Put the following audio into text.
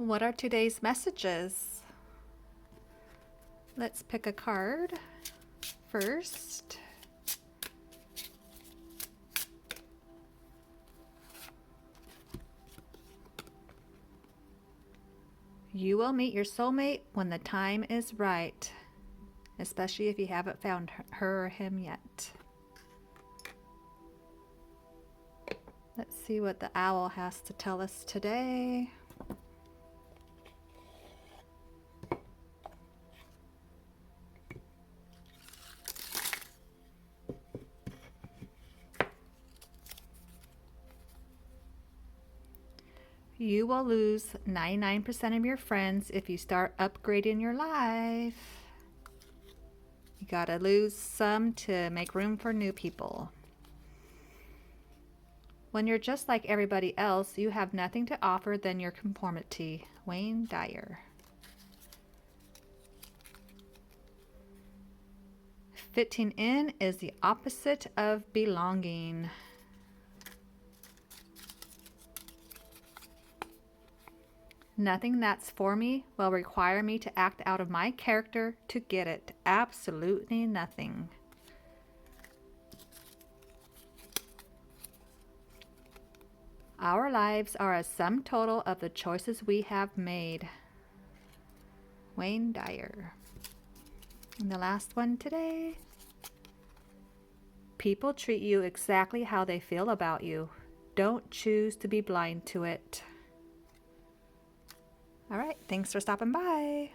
What are today's messages? Let's pick a card first. You will meet your soulmate when the time is right, especially if you haven't found her or him yet. Let's see what the owl has to tell us today. You will lose 99% of your friends if you start upgrading your life. You gotta lose some to make room for new people. When you're just like everybody else, you have nothing to offer than your conformity. Wayne Dyer. Fitting in is the opposite of belonging. Nothing that's for me will require me to act out of my character to get it. Absolutely nothing. Our lives are a sum total of the choices we have made. Wayne Dyer. And the last one today. People treat you exactly how they feel about you. Don't choose to be blind to it. All right, thanks for stopping by.